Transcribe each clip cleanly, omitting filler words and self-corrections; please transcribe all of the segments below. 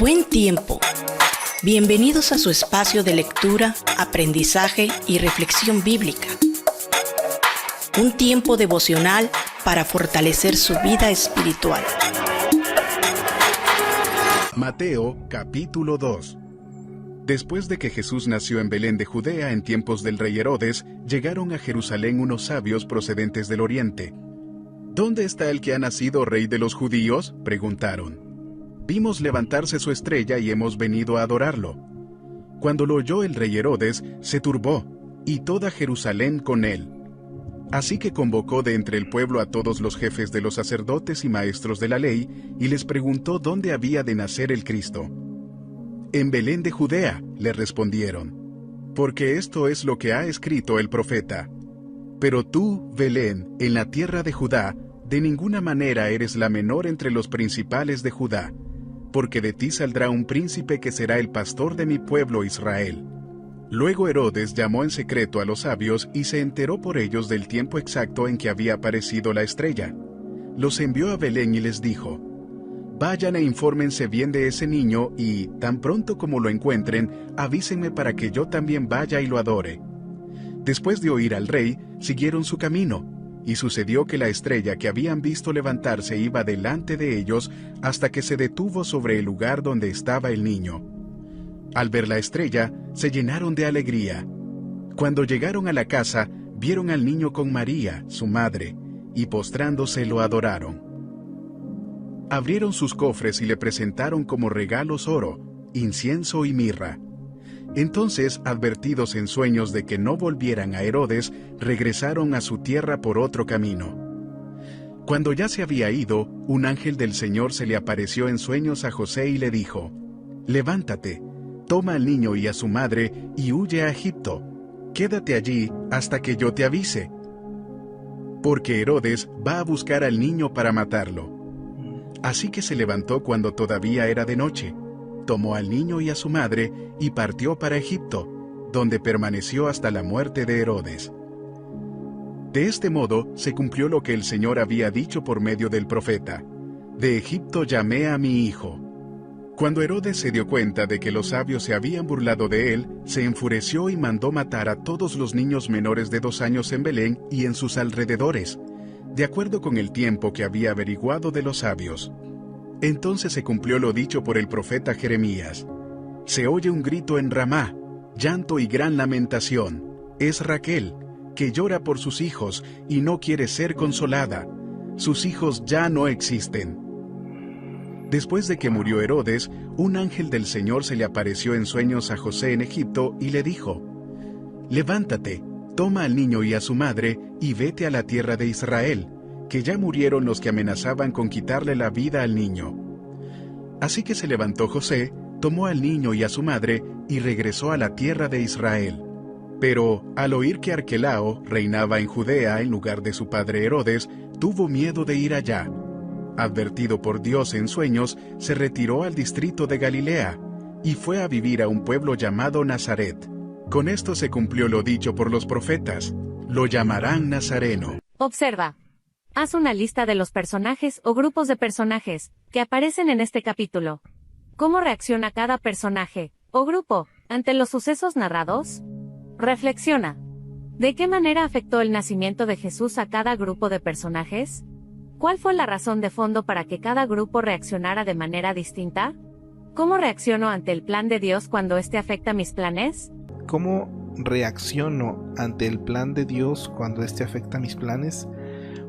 Buen tiempo. Bienvenidos a su espacio de lectura, aprendizaje y reflexión bíblica. Un tiempo devocional para fortalecer su vida espiritual. Mateo, capítulo 2. Después de que Jesús nació en Belén de Judea en tiempos del rey Herodes, llegaron a Jerusalén unos sabios procedentes del oriente. ¿Dónde está el que ha nacido rey de los judíos?, preguntaron. Vimos levantarse su estrella y hemos venido a adorarlo. Cuando lo oyó el rey Herodes, se turbó, y toda Jerusalén con él. Así que convocó de entre el pueblo a todos los jefes de los sacerdotes y maestros de la ley, y les preguntó dónde había de nacer el Cristo. En Belén de Judea, le respondieron, porque esto es lo que ha escrito el profeta. Pero tú, Belén, en la tierra de Judá, de ninguna manera eres la menor entre los principales de Judá, porque de ti saldrá un príncipe que será el pastor de mi pueblo Israel. Luego Herodes llamó en secreto a los sabios y se enteró por ellos del tiempo exacto en que había aparecido la estrella. Los envió a Belén y les dijo, vayan e infórmense bien de ese niño y, tan pronto como lo encuentren, avísenme para que yo también vaya y lo adore. Después de oír al rey, siguieron su camino, y sucedió que la estrella que habían visto levantarse iba delante de ellos hasta que se detuvo sobre el lugar donde estaba el niño. Al ver la estrella, se llenaron de alegría. Cuando llegaron a la casa, vieron al niño con María, su madre, y postrándose lo adoraron. Abrieron sus cofres y le presentaron como regalos oro, incienso y mirra. Entonces, advertidos en sueños de que no volvieran a Herodes, regresaron a su tierra por otro camino. Cuando ya se había ido, un ángel del Señor se le apareció en sueños a José y le dijo, levántate, toma al niño y a su madre y huye a Egipto. Quédate allí hasta que yo te avise. Porque Herodes va a buscar al niño para matarlo. Así que se levantó cuando todavía era de noche. Tomó al niño y a su madre y partió para Egipto, donde permaneció hasta la muerte de Herodes. De este modo se cumplió lo que el Señor había dicho por medio del profeta: de Egipto llamé a mi hijo. Cuando Herodes se dio cuenta de que los sabios se habían burlado de él, se enfureció y mandó matar a todos los niños menores de 2 años en Belén y en sus alrededores, de acuerdo con el tiempo que había averiguado de los sabios. Entonces se cumplió lo dicho por el profeta Jeremías. Se oye un grito en Ramá, llanto y gran lamentación. Es Raquel, que llora por sus hijos y no quiere ser consolada. Sus hijos ya no existen. Después de que murió Herodes, un ángel del Señor se le apareció en sueños a José en Egipto y le dijo, levántate, toma al niño y a su madre y vete a la tierra de Israel, que ya murieron los que amenazaban con quitarle la vida al niño. Así que se levantó José, tomó al niño y a su madre, y regresó a la tierra de Israel. Pero, al oír que Arquelao reinaba en Judea en lugar de su padre Herodes, tuvo miedo de ir allá. Advertido por Dios en sueños, se retiró al distrito de Galilea, y fue a vivir a un pueblo llamado Nazaret. Con esto se cumplió lo dicho por los profetas: lo llamarán Nazareno. Observa. Haz una lista de los personajes o grupos de personajes que aparecen en este capítulo. ¿Cómo reacciona cada personaje o grupo ante los sucesos narrados? Reflexiona. ¿De qué manera afectó el nacimiento de Jesús a cada grupo de personajes? ¿Cuál fue la razón de fondo para que cada grupo reaccionara de manera distinta? ¿Cómo reacciono ante el plan de Dios cuando éste afecta mis planes? ¿Cómo reacciono ante el plan de Dios cuando éste afecta mis planes?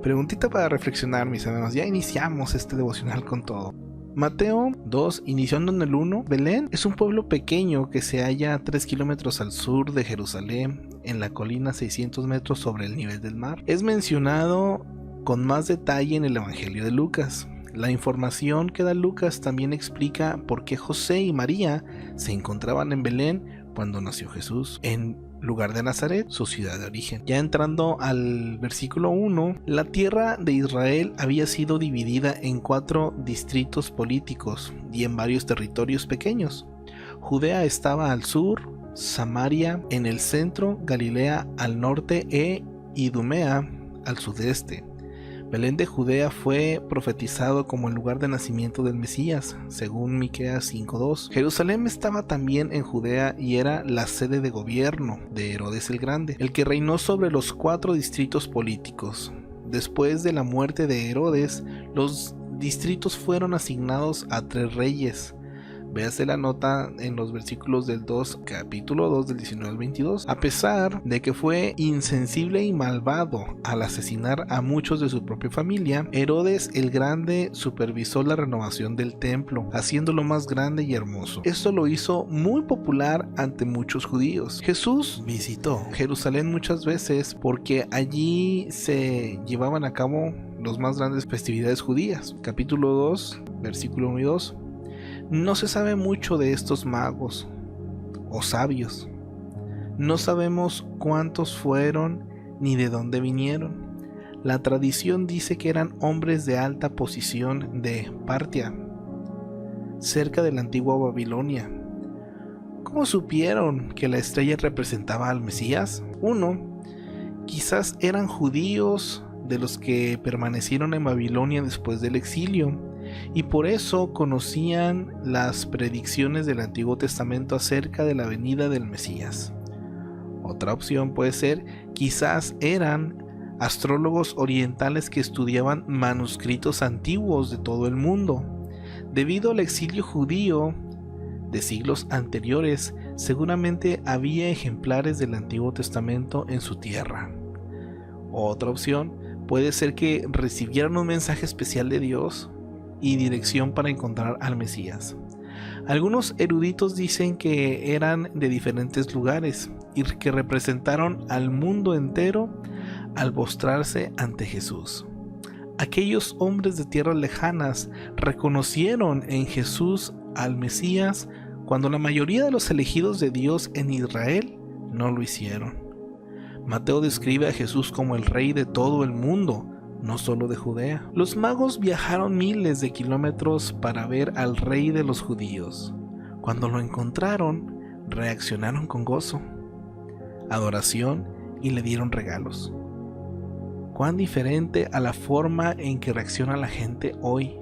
Preguntita para reflexionar, mis hermanos. Ya iniciamos este devocional con todo. Mateo 2, iniciando en el 1. Belén es un pueblo pequeño que se halla a 3 kilómetros al sur de Jerusalén, en la colina 600 metros sobre el nivel del mar. Es mencionado con más detalle en el Evangelio de Lucas. La información que da Lucas también explica por qué José y María se encontraban en Belén cuando nació Jesús, en lugar de Nazaret, su ciudad de origen. Ya entrando al versículo 1, la tierra de Israel había sido dividida en 4 distritos políticos y en varios territorios pequeños. Judea estaba al sur, Samaria en el centro, Galilea al norte e Idumea al sudeste. Belén de Judea fue profetizado como el lugar de nacimiento del Mesías, según Miqueas 5:2. Jerusalén estaba también en Judea y era la sede de gobierno de Herodes el Grande, el que reinó sobre los 4 distritos políticos. Después de la muerte de Herodes, los distritos fueron asignados a 3 reyes. Véase la nota en los versículos del capítulo 2 del 19 al 22. A pesar de que fue insensible y malvado al asesinar a muchos de su propia familia, Herodes el Grande supervisó la renovación del templo, haciéndolo más grande y hermoso. Esto lo hizo muy popular ante muchos judíos. Jesús visitó Jerusalén muchas veces porque allí se llevaban a cabo las más grandes festividades judías. Capítulo 2, versículo 1 y 2. No se sabe mucho de estos magos o sabios. No sabemos cuántos fueron ni de dónde vinieron. La tradición dice que eran hombres de alta posición de Partia, cerca de la antigua Babilonia. ¿Cómo supieron que la estrella representaba al Mesías? 1. Quizás eran judíos de los que permanecieron en Babilonia después del exilio, y por eso conocían las predicciones del Antiguo Testamento acerca de la venida del Mesías. Otra opción puede ser, quizás eran astrólogos orientales que estudiaban manuscritos antiguos de todo el mundo. Debido al exilio judío de siglos anteriores, seguramente había ejemplares del Antiguo Testamento en su tierra. Otra opción puede ser que recibieran un mensaje especial de Dios y dirección para encontrar al Mesías. Algunos eruditos dicen que eran de diferentes lugares y que representaron al mundo entero al postrarse ante Jesús. Aquellos hombres de tierras lejanas reconocieron en Jesús al Mesías cuando la mayoría de los elegidos de Dios en Israel no lo hicieron. Mateo describe a Jesús como el rey de todo el mundo, no solo de Judea. Los magos viajaron miles de kilómetros para ver al rey de los judíos. Cuando lo encontraron, reaccionaron con gozo, adoración y le dieron regalos. Cuán diferente a la forma en que reacciona la gente hoy.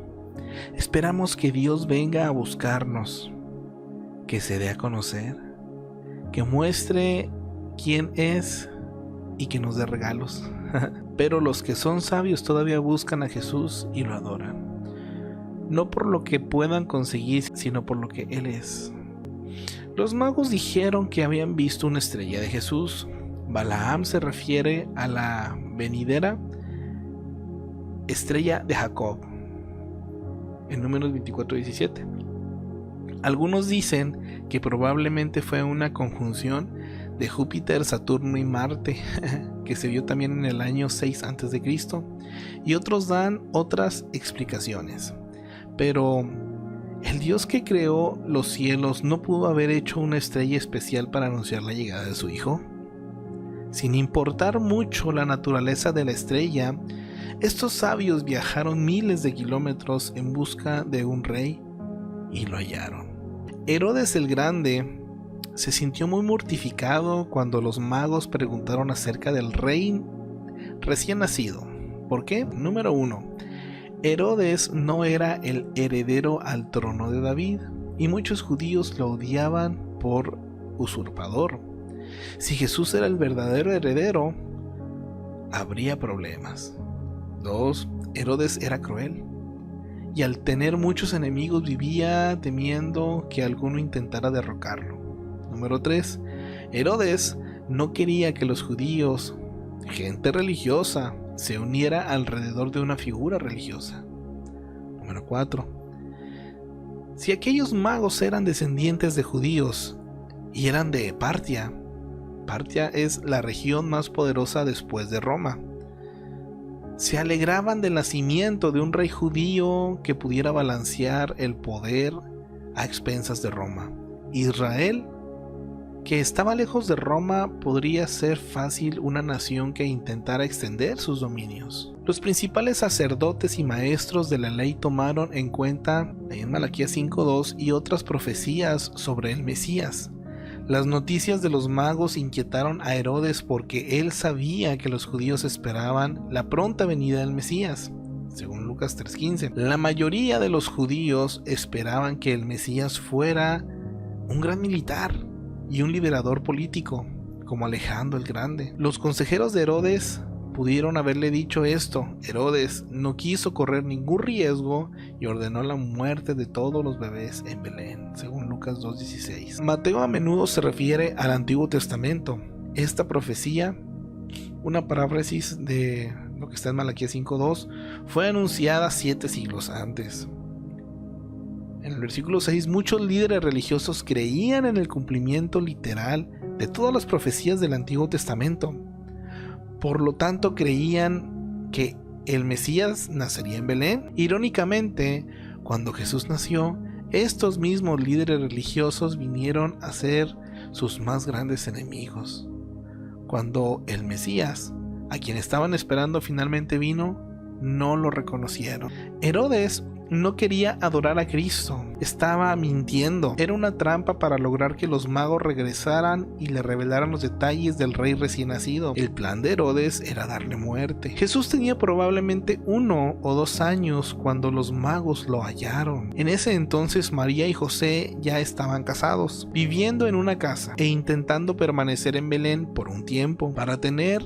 Esperamos que Dios venga a buscarnos, que se dé a conocer, que muestre quién es y que nos dé regalos. Pero los que son sabios todavía buscan a Jesús y lo adoran, no por lo que puedan conseguir, sino por lo que Él es. Los magos dijeron que habían visto una estrella de Jesús. Balaam se refiere a la venidera estrella de Jacob, en Números 24:17. Algunos dicen que probablemente fue una conjunción de Júpiter, Saturno y Marte, que se vio también en el año 6 a.C., y otros dan otras explicaciones. Pero el Dios que creó los cielos no pudo haber hecho una estrella especial para anunciar la llegada de su Hijo. Sin importar mucho la naturaleza de la estrella, estos sabios viajaron miles de kilómetros en busca de un rey y lo hallaron. Herodes el Grande se sintió muy mortificado cuando los magos preguntaron acerca del rey recién nacido. ¿Por qué? Número 1. Herodes no era el heredero al trono de David, y muchos judíos lo odiaban por usurpador. Si Jesús era el verdadero heredero, habría problemas. 2. Herodes era cruel, y al tener muchos enemigos vivía temiendo que alguno intentara derrocarlo. Número 3. Herodes no quería que los judíos, gente religiosa, se uniera alrededor de una figura religiosa. Número 4. Si aquellos magos eran descendientes de judíos y eran de Partia, Partia es la región más poderosa después de Roma, se alegraban del nacimiento de un rey judío que pudiera balancear el poder a expensas de Roma. Israel, que estaba lejos de Roma, podría ser fácil una nación que intentara extender sus dominios. Los principales sacerdotes y maestros de la ley tomaron en cuenta en Malaquías 5:2 y otras profecías sobre el Mesías. Las noticias de los magos inquietaron a Herodes porque él sabía que los judíos esperaban la pronta venida del Mesías, según Lucas 3:15. La mayoría de los judíos esperaban que el Mesías fuera un gran militar y un liberador político, como Alejandro el Grande. Los consejeros de Herodes pudieron haberle dicho esto. Herodes no quiso correr ningún riesgo y ordenó la muerte de todos los bebés en Belén, según Lucas 2:16. Mateo a menudo se refiere al Antiguo Testamento. Esta profecía, una paráfrasis de lo que está en Malaquías 5:2, fue anunciada 7 siglos antes. En el versículo 6, muchos líderes religiosos creían en el cumplimiento literal de todas las profecías del Antiguo Testamento. Por lo tanto, creían que el Mesías nacería en Belén. Irónicamente, cuando Jesús nació, estos mismos líderes religiosos vinieron a ser sus más grandes enemigos. Cuando el Mesías, a quien estaban esperando, finalmente vino, no lo reconocieron. Herodes no quería adorar a Cristo, estaba mintiendo. Era una trampa para lograr que los magos regresaran y le revelaran los detalles del rey recién nacido. El plan de Herodes era darle muerte. Jesús tenía probablemente 1 o 2 años cuando los magos lo hallaron. En ese entonces María y José ya estaban casados, viviendo en una casa e intentando permanecer en Belén por un tiempo. Para tener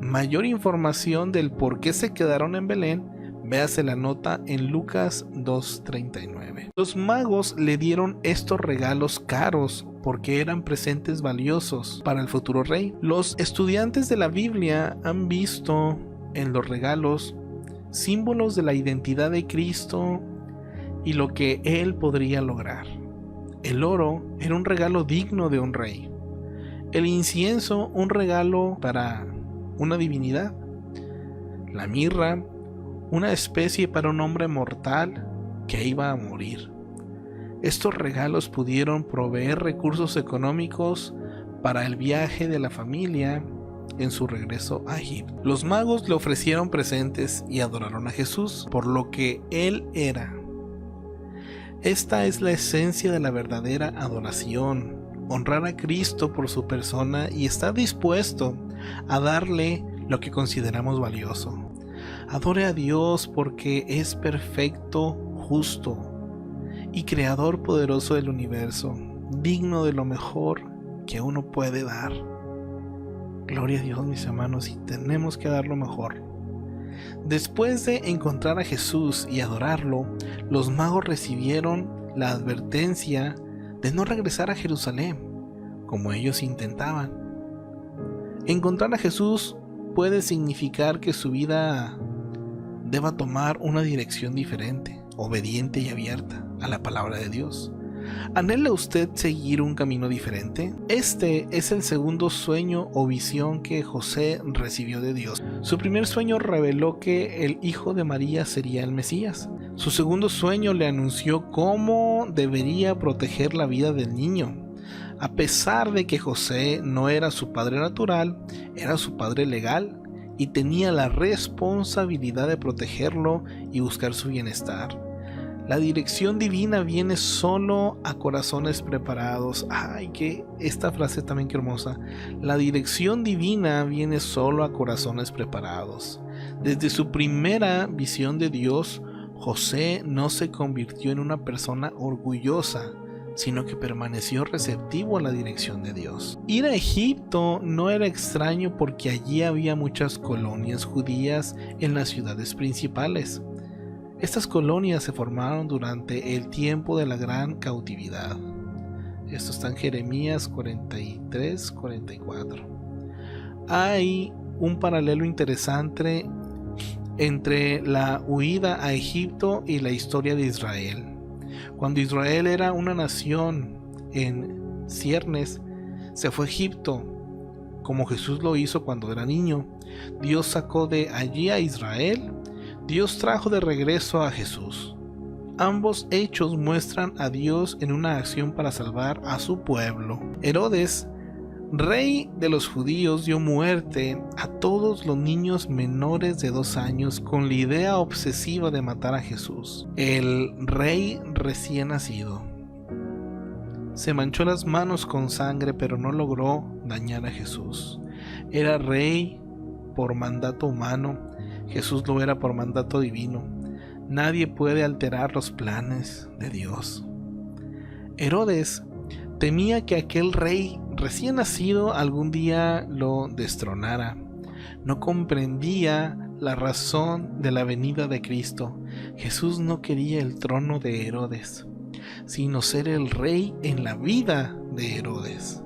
mayor información del por qué se quedaron en Belén, véase la nota en Lucas 2:39. Los magos le dieron estos regalos caros porque eran presentes valiosos para el futuro rey. Los estudiantes de la Biblia han visto en los regalos símbolos de la identidad de Cristo y lo que él podría lograr. El oro era un regalo digno de un rey. El incienso, un regalo para una divinidad. La mirra, una especie para un hombre mortal que iba a morir. Estos regalos pudieron proveer recursos económicos para el viaje de la familia en su regreso a Egipto. Los magos le ofrecieron presentes y adoraron a Jesús por lo que él era. Esta es la esencia de la verdadera adoración: honrar a Cristo por su persona y estar dispuesto a darle lo que consideramos valioso. Adore a Dios porque es perfecto, justo y creador poderoso del universo, digno de lo mejor que uno puede dar. Gloria a Dios, mis hermanos, y tenemos que dar lo mejor. Después de encontrar a Jesús y adorarlo, los magos recibieron la advertencia de no regresar a Jerusalén, como ellos intentaban. Encontrar a Jesús puede significar que su vida deba tomar una dirección diferente, obediente y abierta a la palabra de Dios. ¿Anhela usted seguir un camino diferente? Este es el segundo sueño o visión que José recibió de Dios. Su primer sueño reveló que el hijo de María sería el Mesías. Su segundo sueño le anunció cómo debería proteger la vida del niño. A pesar de que José no era su padre natural, era su padre legal y tenía la responsabilidad de protegerlo y buscar su bienestar. La dirección divina viene solo a corazones preparados. Ay, que esta frase también qué hermosa. La dirección divina viene solo a corazones preparados. Desde su primera visión de Dios, José no se convirtió en una persona orgullosa, sino que permaneció receptivo a la dirección de Dios. Ir a Egipto no era extraño porque allí había muchas colonias judías en las ciudades principales. Estas colonias se formaron durante el tiempo de la gran cautividad. Esto está en Jeremías 43-44. Hay un paralelo interesante entre la huida a Egipto y la historia de Israel. Cuando Israel era una nación en ciernes, se fue a Egipto, como Jesús lo hizo cuando era niño. Dios sacó de allí a Israel. Dios trajo de regreso a Jesús. Ambos hechos muestran a Dios en una acción para salvar a su pueblo. Herodes, rey de los judíos, dio muerte a todos los niños menores de 2 años con la idea obsesiva de matar a Jesús, el rey recién nacido. se manchó las manos con sangre, pero no logró dañar a Jesús. Era rey por mandato humano, Jesús lo era por mandato divino. Nadie puede alterar los planes de Dios. Herodes temía que aquel rey recién nacido algún día lo destronara. No comprendía la razón de la venida de Cristo. Jesús no quería el trono de Herodes, sino ser el rey en la vida de Herodes.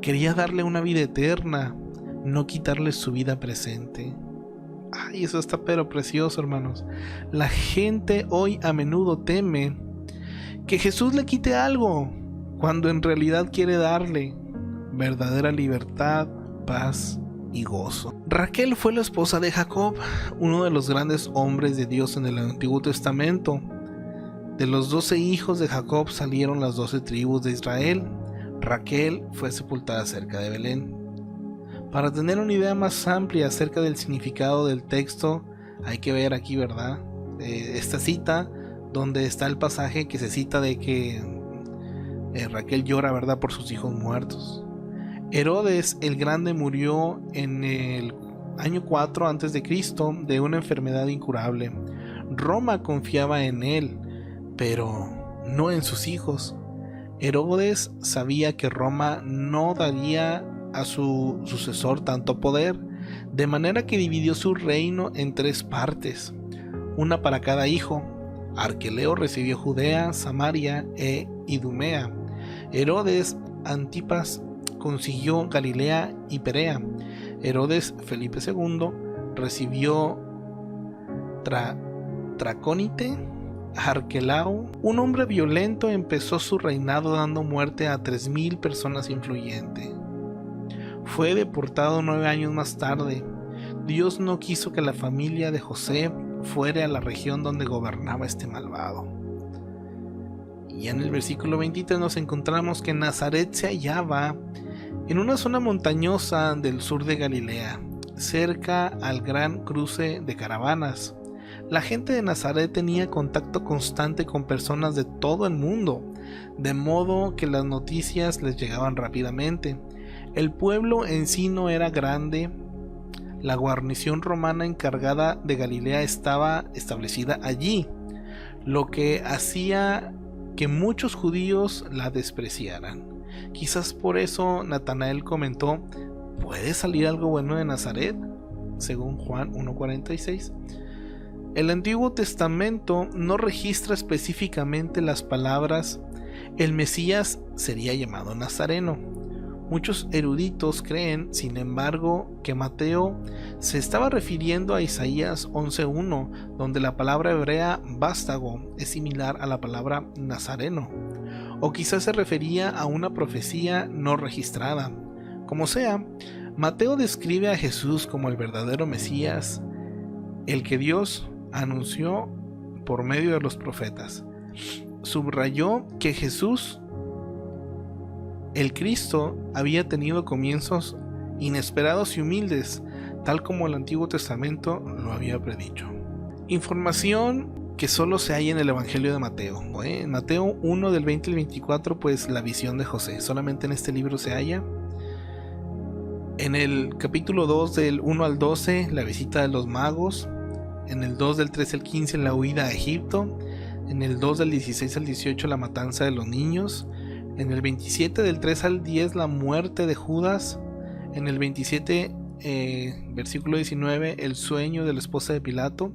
Quería darle una vida eterna, no quitarle su vida presente. Ay, eso está pero precioso, hermanos. La gente hoy a menudo teme que Jesús le quite algo, cuando en realidad quiere darle verdadera libertad, paz y gozo. Raquel fue la esposa de Jacob, uno de los grandes hombres de Dios en el Antiguo Testamento. De los 12 hijos de Jacob salieron las 12 tribus de Israel. Raquel fue sepultada cerca de Belén. Para tener una idea más amplia acerca del significado del texto, hay que ver aquí, ¿verdad? Esta cita, donde está el pasaje que se cita de que Raquel llora, ¿verdad?, por sus hijos muertos. Herodes el Grande murió en el año 4 a.C. de una enfermedad incurable. Roma confiaba en él, pero no en sus hijos. Herodes sabía que Roma no daría a su sucesor tanto poder, de manera que dividió su reino en 3 partes, una para cada hijo. Arqueleo recibió Judea, Samaria e Idumea. Herodes Antipas consiguió Galilea y Perea. Herodes Felipe II recibió Tracónite. Arquelao, un hombre violento, empezó su reinado dando muerte a 3,000 personas influyentes. Fue deportado 9 años más tarde. Dios no quiso que la familia de José fuera a la región donde gobernaba este malvado. Y en el versículo 23 nos encontramos que Nazaret se hallaba en una zona montañosa del sur de Galilea, cerca al gran cruce de caravanas. La gente de Nazaret tenía contacto constante con personas de todo el mundo, de modo que las noticias les llegaban rápidamente. El pueblo en sí no era grande. La guarnición romana encargada de Galilea estaba establecida allí, lo que hacía que muchos judíos la despreciaran. Quizás por eso Natanael comentó: ¿puede salir algo bueno de Nazaret?, según Juan 1:46. El Antiguo Testamento no registra específicamente las palabras "el Mesías sería llamado Nazareno". Muchos eruditos creen, sin embargo, que Mateo se estaba refiriendo a Isaías 11:1, donde la palabra hebrea vástago es similar a la palabra nazareno, o quizás se refería a una profecía no registrada. Como sea, Mateo describe a Jesús como el verdadero Mesías, el que Dios anunció por medio de los profetas. Subrayó que Jesús, el Cristo, había tenido comienzos inesperados y humildes, tal como el Antiguo Testamento lo había predicho. Información que solo se halla en el Evangelio de Mateo. En Mateo 1 del 20 al 24, pues la visión de José, solamente en este libro se halla. En el capítulo 2 del 1 al 12, la visita de los magos. En el 2 del 13 al 15, la huida a Egipto. En el 2 del 16 al 18, la matanza de los niños. En el 27 del 3 al 10, la muerte de Judas. En el 27, versículo 19, el sueño de la esposa de Pilato.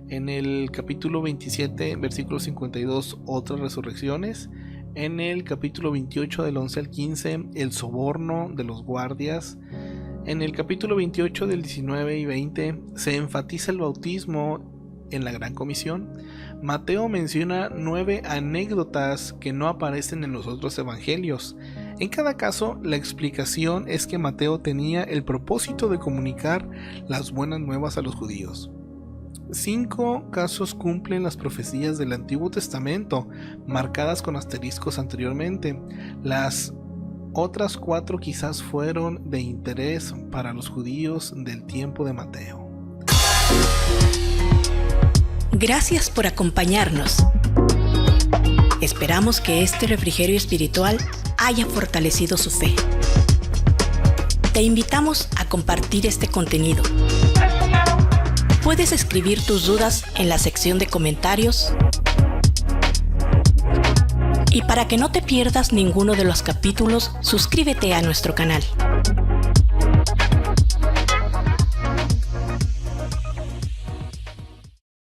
En el capítulo 27, versículo 52, otras resurrecciones. En el capítulo 28, del 11 al 15, el soborno de los guardias. En el capítulo 28, del 19 y 20, se enfatiza el bautismo en la Gran Comisión. Mateo menciona 9 anécdotas que no aparecen en los otros evangelios. En cada caso, la explicación es que Mateo tenía el propósito de comunicar las buenas nuevas a los judíos. 5 casos cumplen las profecías del Antiguo Testamento, marcadas con asteriscos anteriormente. Las otras 4 quizás fueron de interés para los judíos del tiempo de Mateo. Gracias por acompañarnos. Esperamos que este refrigerio espiritual haya fortalecido su fe. Te invitamos a compartir este contenido. Puedes escribir tus dudas en la sección de comentarios. Y para que no te pierdas ninguno de los capítulos, suscríbete a nuestro canal.